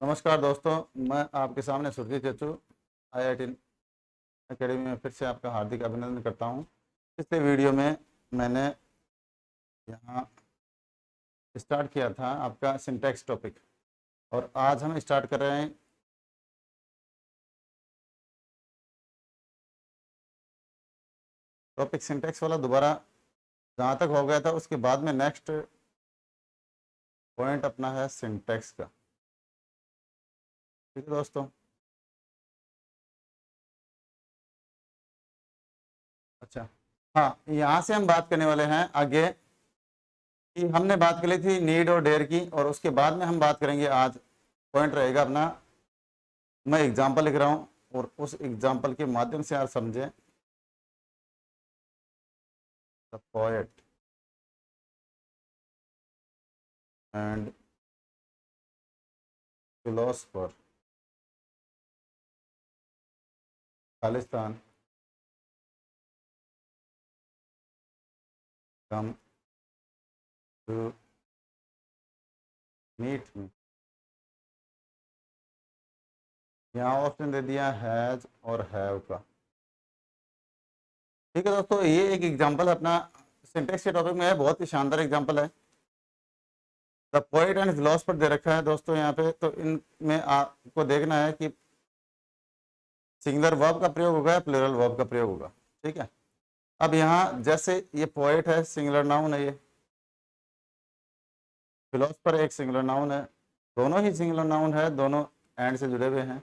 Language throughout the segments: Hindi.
नमस्कार दोस्तों, मैं आपके सामने सुरजीत चच्चू IIT अकेडमी में फिर से आपका हार्दिक अभिनंदन करता हूं। पिछले वीडियो में मैंने यहाँ स्टार्ट किया था आपका सिंटैक्स टॉपिक, और आज हम स्टार्ट कर रहे हैं टॉपिक सिंटैक्स वाला। दोबारा जहाँ तक हो गया था उसके बाद में नेक्स्ट पॉइंट अपना है सिंटैक्स का। ठीक है दोस्तों। अच्छा, हाँ, यहाँ से हम बात करने वाले हैं आगे कि हमने बात कर ली थी नीड और डेयर की, और उसके बाद में हम बात करेंगे। आज पॉइंट रहेगा अपना, मैं एग्जाम्पल लिख रहा हूँ और उस एग्जाम्पल के माध्यम से आप समझें। The poet and philosopher Khalistan come to meet me. यहाँ ऑप्शन दे दिया हैज और हैव का। ठीक है दोस्तों, ये एक एग्जाम्पल अपना सिंटेक्स के टॉपिक में है, बहुत ही शानदार एग्जाम्पल है। द पोएट एंड फिलोसफर दे रखा है दोस्तों यहाँ पे, तो इनमें आपको देखना है कि सिंगुलर वर्ब का प्रयोग होगा या प्लूरल वर्ब का प्रयोग होगा। ठीक है, अब यहाँ जैसे ये पोएट है, सिंगुलर नाउन है, ये फिलोसफर एक सिंगुलर नाउन है, दोनों ही सिंगुलर नाउन है, दोनों एंड से जुड़े हुए हैं।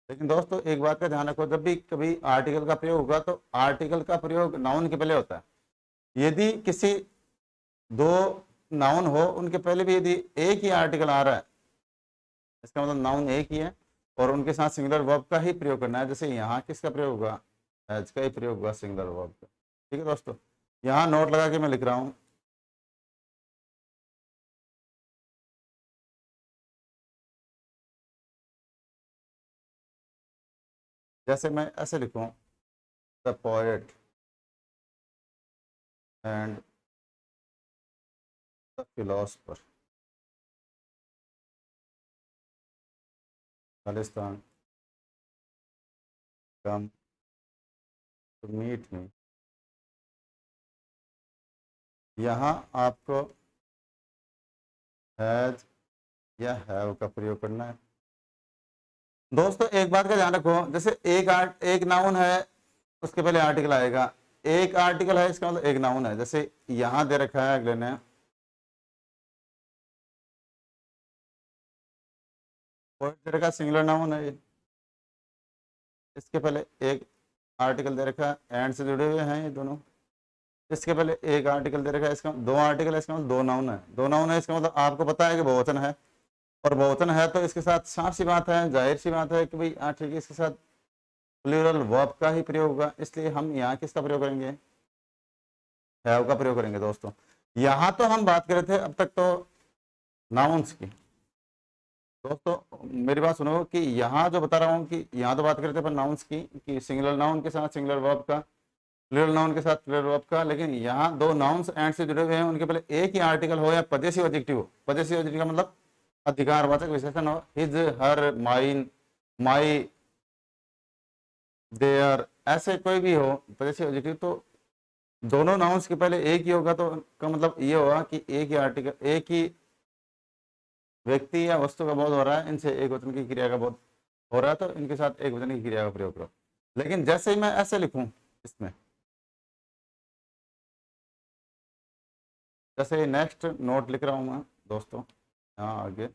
लेकिन दोस्तों एक बात का ध्यान रखो, जब भी कभी आर्टिकल का प्रयोग होगा तो आर्टिकल का प्रयोग नाउन के पहले होता है। यदि किसी दो नाउन हो, उनके पहले भी यदि एक ही आर्टिकल आ रहा है, इसका मतलब नाउन एक ही है और उनके साथ सिंगुलर वर्ब का ही प्रयोग करना है। जैसे यहाँ किसका प्रयोग होगा, हैज का ही प्रयोग होगा सिंगुलर वर्ब का। ठीक है दोस्तों, यहाँ नोट लगा के मैं लिख रहा हूँ। जैसे मैं ऐसे लिखूँ, the poet and the philosopher Khalistan come to meet me. यहाँ आपको हैज या हैव का प्रयोग करना है। दोस्तों एक बात का ध्यान रखो, जैसे एक नाउन है उसके पहले आर्टिकल आएगा, एक आर्टिकल है इसका मतलब एक नाउन है। जैसे यहाँ दे रखा है अगले ने, पोएट दे रखा सिंगुलर नाउन है ये, इसके पहले एक आर्टिकल दे रखा है, एंड से जुड़े हुए हैं ये दोनों। इसके पहले एक आर्टिकल दे रखा है, इसका दो आर्टिकल है, इसका मतलब दो नाउन है। दो नाउन है इसका मतलब आपको पता है कि बहुवचन है, और बहुवचन है तो इसके साथ साफ सी बात है, जाहिर सी बात है कि भाई हाँ ठीक है, इसके साथ प्लूरल वर्ब का ही प्रयोग होगा। इसलिए हम यहाँ किसका प्रयोग करेंगे, हैव का प्रयोग करेंगे। दोस्तों यहाँ तो हम बात कर रहे थे अब तक तो नाउन्स की। दोस्तों मेरी बात सुनो कि यहाँ जो बता रहा हूँ कि यहाँ तो बात कर रहे थे अपन नाउन्स की, कि सिंगुलर नाउन के साथ सिंगुलर वर्ब का, प्लूरल नाउन के साथ प्लूरल वर्ब का। लेकिन यहाँ दो नाउन्स एंड से जुड़े हुए हैं, उनके पहले एक ही आर्टिकल हो या पजेसिव एडजेक्टिव हो। पजेसिव एडजेक्टिव का मतलब अधिकारवाचक विशेषण हो, his, her, mine, my, their, ऐसे कोई भी हो पजेसिव एडजेक्टिव, तो दोनों नाउन्स के पहले एक ही होगा, तो का मतलब ये होगा कि एक ही आर्टिकल, एक ही व्यक्ति या वस्तु का बोध हो रहा है, इनसे एक वचन की क्रिया का बोध हो रहा है, तो इनके साथ एक वचन की क्रिया का प्रयोग करो। लेकिन जैसे ही मैं ऐसे लिखूं इसमें, जैसे नेक्स्ट नोट लिख रहा हूं मैं दोस्तों, यहाँ आगे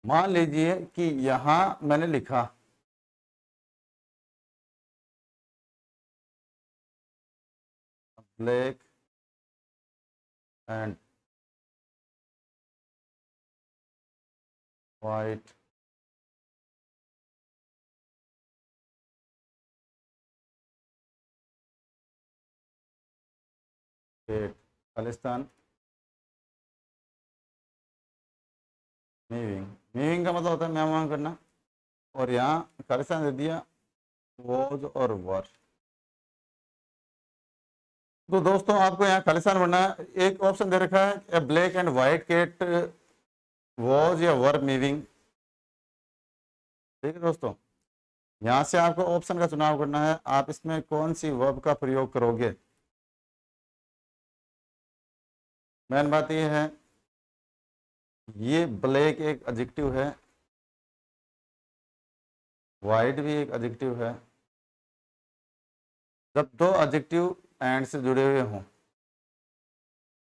मान लीजिए कि यहाँ मैंने लिखा ब्लैक एंड वाइट स्टेट खालिस्तान मीविंग, मीविंग का मतलब होता है म्याऊं करना, और यहाँ खालिस्तान दे दिया वॉज और वर। तो दोस्तों आपको यहाँ खालिस्तान बनना है। एक ऑप्शन दे रखा है a black and white cat was या वर मीविंग। ठीक है दोस्तों, यहाँ से आपको ऑप्शन का चुनाव करना है, आप इसमें कौन सी वर्ब का प्रयोग करोगे। मेन बात यह है, ये ब्लैक एक एडजेक्टिव है, वाइट भी एक एडजेक्टिव है। जब दो एडजेक्टिव एंड से जुड़े हुए हों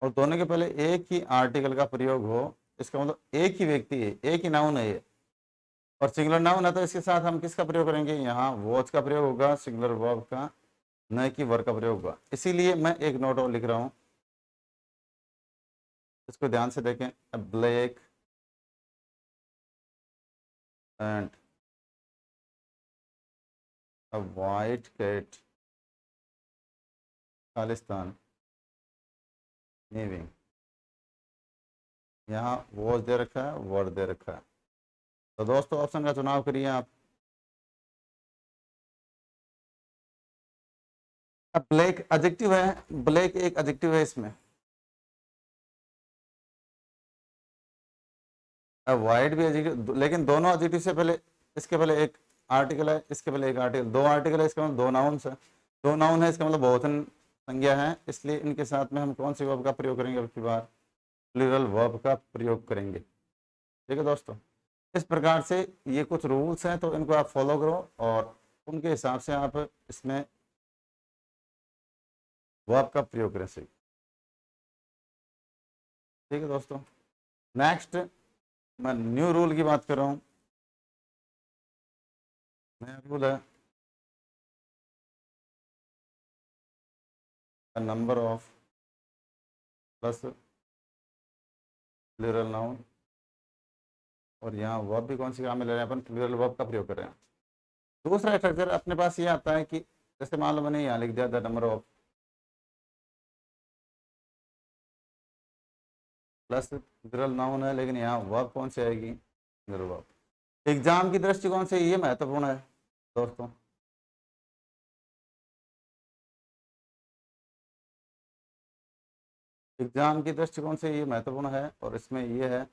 और दोनों के पहले एक ही आर्टिकल का प्रयोग हो, इसका मतलब एक ही व्यक्ति है, एक ही नाउन है ये, और सिंगुलर नाउन है, तो इसके साथ हम किसका प्रयोग करेंगे, यहाँ वॉच का प्रयोग होगा, सिंगुलर वर्ब का, न कि वर का प्रयोग होगा। इसीलिए मैं एक नोट और लिख रहा हूँ, इसको ध्यान से देखें। Black and a white cat खालिस्तान मीविंग। यहाँ वॉच दे रखा है, वर्ड दे रखा है। तो दोस्तों ऑप्शन का चुनाव करिए आप। अब ब्लैक एडजेक्टिव है, ब्लैक एक एडजेक्टिव है इसमें, अब वाइट भी एडजेक्टिव, लेकिन दोनों एडजेक्टिव से पहले, इसके पहले एक आर्टिकल है, इसके पहले एक आर्टिकल, दो आर्टिकल है, इसका मतलब दो नाउन्स है, दो नाउन है, इसका मतलब बहुवचन संज्ञा है, इसलिए इनके साथ में हम कौन सी वर्ब का प्रयोग करेंगे, अब की बार प्लूरल वर्ब का प्रयोग करेंगे। ठीक है दोस्तों, इस प्रकार से ये कुछ रूल्स हैं, तो इनको आप फॉलो करो और उनके हिसाब से आप इसमें वर्ब का प्रयोग करें सही। ठीक है दोस्तों, नेक्स्ट मैं न्यू रूल की बात कर रहा हूँ। नया रूल है number of plus plural noun, और यहाँ वर्ब भी कौन सी काम में ले रहे हैं, अपन प्लूरल वर्ब का प्रयोग कर रहे हैं। दूसरा स्ट्रक्चर अपने पास ये आता है कि जैसे मान लो मैंने यहाँ लिख दिया the number of plus plural noun है, लेकिन यहाँ वर्ब कौन सी आएगी, प्लूरल वर्ब। एग्जाम की दृष्टिकोण से ये महत्वपूर्ण है दोस्तों। एग्जाम की दृष्टिकोण से ये महत्वपूर्ण है, और इसमें ये है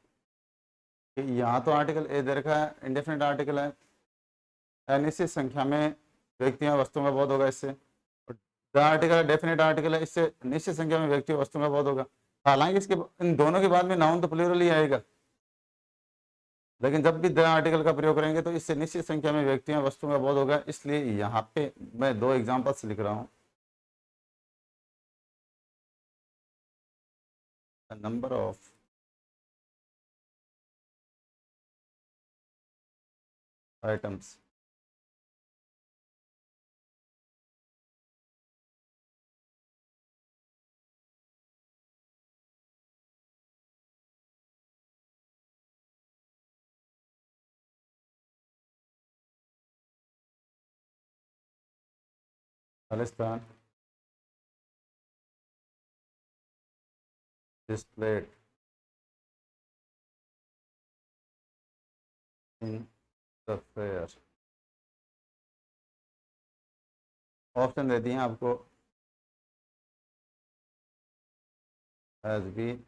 कि यहाँ तो आर्टिकल ए दे रखा है, इंडेफिनिट आर्टिकल है, अनिश्चित संख्या में व्यक्तियों वस्तुओं का बोध होगा इससे, और द आर्टिकल डेफिनेट आर्टिकल है, इससे निश्चित संख्या में व्यक्ति वस्तुओं का बोध होगा। हालांकि इसके इन दोनों के बाद में नाउन तो प्लूरल ही आएगा, लेकिन जब भी द आर्टिकल का प्रयोग करेंगे तो इससे निश्चित संख्या में व्यक्तियों वस्तुओं का बोध होगा। इसलिए यहाँ पे मैं दो एग्जाम्पल्स लिख रहा हूँ। नंबर ऑफ आइटम्स खालिस्तान displayed in the fair। Option दे दिए आपको, हैज बीन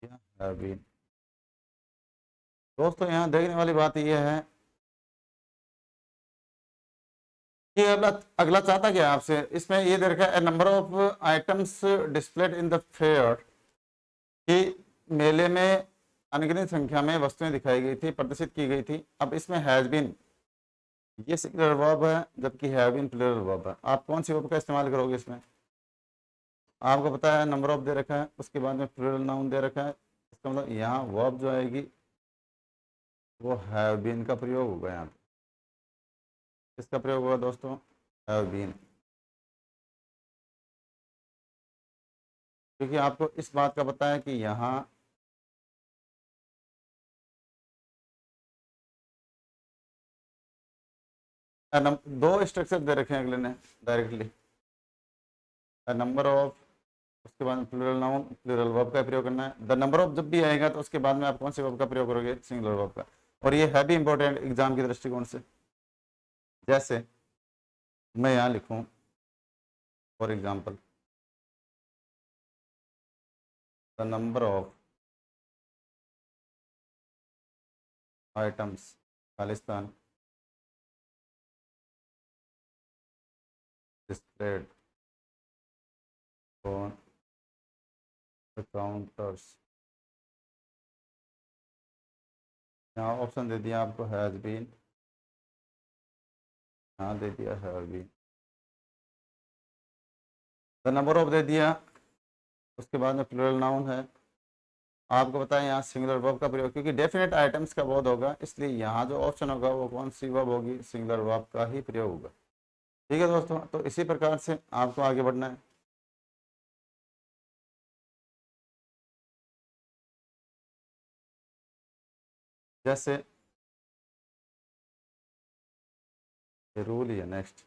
या हैव बीन। दोस्तों यहाँ देखने वाली बात यह है कि अगला अगला चाहता क्या है आपसे, इसमें ये दे रखा है number of items displayed in the fair, कि मेले में अनगिनत संख्या में वस्तुएं दिखाई गई थी, प्रदर्शित की गई थी। अब इसमें हैज बीन ये सिंगुलर वर्ब है, जबकि हैव बीन प्लूरल वर्ब है। आप कौन सी वर्ब का इस्तेमाल करोगे इसमें, आपको पता है नंबर ऑफ दे रखा है, उसके बाद में प्लूरल नाउन दे रखा है, इसका मतलब यहाँ वर्ब जो आएगी वो हैव बीन का प्रयोग होगा। यहाँ पे किसका प्रयोग होगा दोस्तों, हैव बीन, क्योंकि आपको इस बात का पता है कि यहाँ दो स्ट्रक्चर दे रखे हैं अगले ने डायरेक्टली, नंबर ऑफ, उसके बाद plural noun plural verb verb का प्रयोग करना है। द नंबर ऑफ जब भी आएगा तो उसके बाद में आप कौन से वर्ब का प्रयोग करोगे, सिंगुलर वर्ब का। और ये है भी इंपॉर्टेंट एग्जाम के दृष्टिकोण से। जैसे मैं यहाँ लिखूँ for example, the number of items खालिस्तान displayed on the counters। यहाँ ऑप्शन दे दिया आपको हैज बीन, यहाँ दे दिया have been, the number of दे दिया, उसके बाद में प्लूरल नाउन है। आपको बताएं यहाँ सिंगुलर वर्ब का प्रयोग, क्योंकि डेफिनेट आइटम्स का बोध होगा, इसलिए यहाँ जो ऑप्शन होगा वो कौन सी वर्ब होगी, सिंगुलर वर्ब का ही प्रयोग होगा। ठीक है दोस्तों, तो इसी प्रकार से आपको आगे बढ़ना है। जैसे रूल या नेक्स्ट,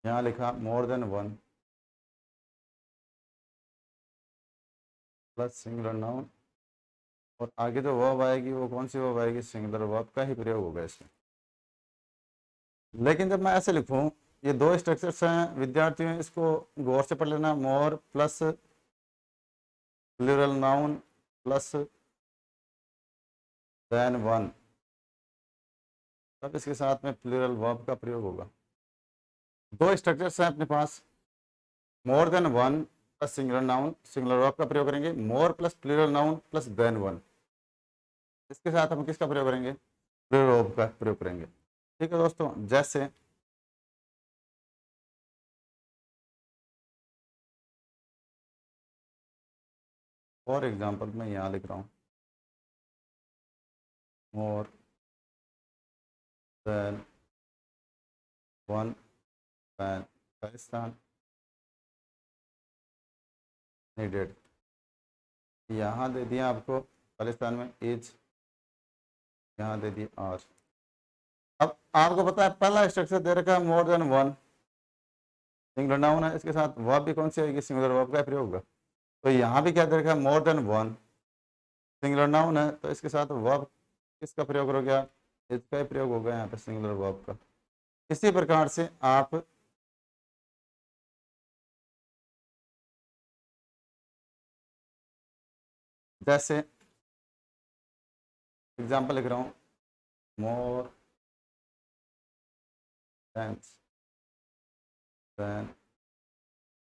यहाँ लिखा मोर than one plus singular noun, और आगे जो वर्ब आएगी वो कौन सी वर्ब आएगी, सिंगुलर वर्ब का ही प्रयोग होगा इसमें। लेकिन जब मैं ऐसे लिखूं, ये दो स्ट्रक्चर्स हैं विद्यार्थियों, इसको गौर से पढ़ लेना। More plus plural noun plus than one, तब इसके साथ में प्लूरल वर्ब का प्रयोग होगा। दो स्ट्रक्चर्स हैं अपने पास, more than one plus singular noun, singular verb का प्रयोग करेंगे, more plus plural noun plus than one, इसके साथ हम किसका प्रयोग करेंगे, प्लूरल वर्ब का प्रयोग करेंगे। ठीक है दोस्तों, जैसे फॉर एग्जाम्पल मैं यहाँ लिख रहा हूँ मोर than one pan Pakistan needed, यहाँ दे दिया आपको खालिस्तान में इज, यहाँ दे दिया आर। अब आपको पता है पहला स्ट्रक्चर दे रखा है मोर देन वन, सिंगुलर नाउन है, इसके साथ वर्ब भी कौन सी आएगी, सिंगुलर वर्ब का प्रयोग होगा। तो यहाँ भी क्या दे रखा है, मोर देन वन, सिंगुलर नाउन है, तो इसके साथ वर्ब किसका प्रयोग हो गया, इसका ही प्रयोग होगा यहाँ पे, सिंगुलर वर्ब का। इसी प्रकार से आप जैसे एग्जाम्पल लिख रहा हूँ मोर than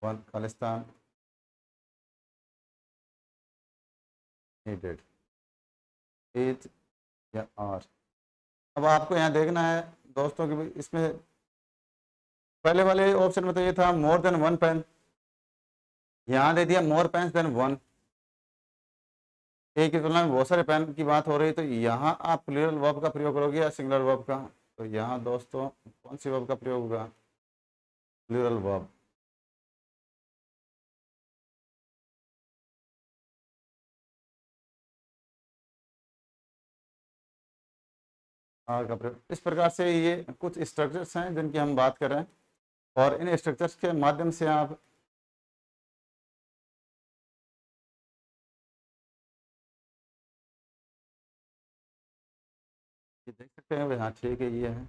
one Khalistan needed is या आर। अब आपको यहाँ देखना है दोस्तों कि इसमें पहले वाले ऑप्शन में तो ये था मोर देन वन पेन, यहाँ दे दिया मोर पेन्स देन वन, एक की तुलना में बहुत सारे पेन की बात हो रही है, तो यहाँ आप प्लूरल वर्ब का प्रयोग करोगे या सिंगुलर वर्ब का। तो यहाँ दोस्तों कौन सी वर्ब का प्रयोग होगा, प्लूरल वर्ब। आर का प्रयोग। इस प्रकार से ये कुछ स्ट्रक्चर्स हैं जिनकी हम बात कर रहे हैं, और इन स्ट्रक्चर्स के माध्यम से आप ये देख सकते हैं। हाँ ठीक है, ये है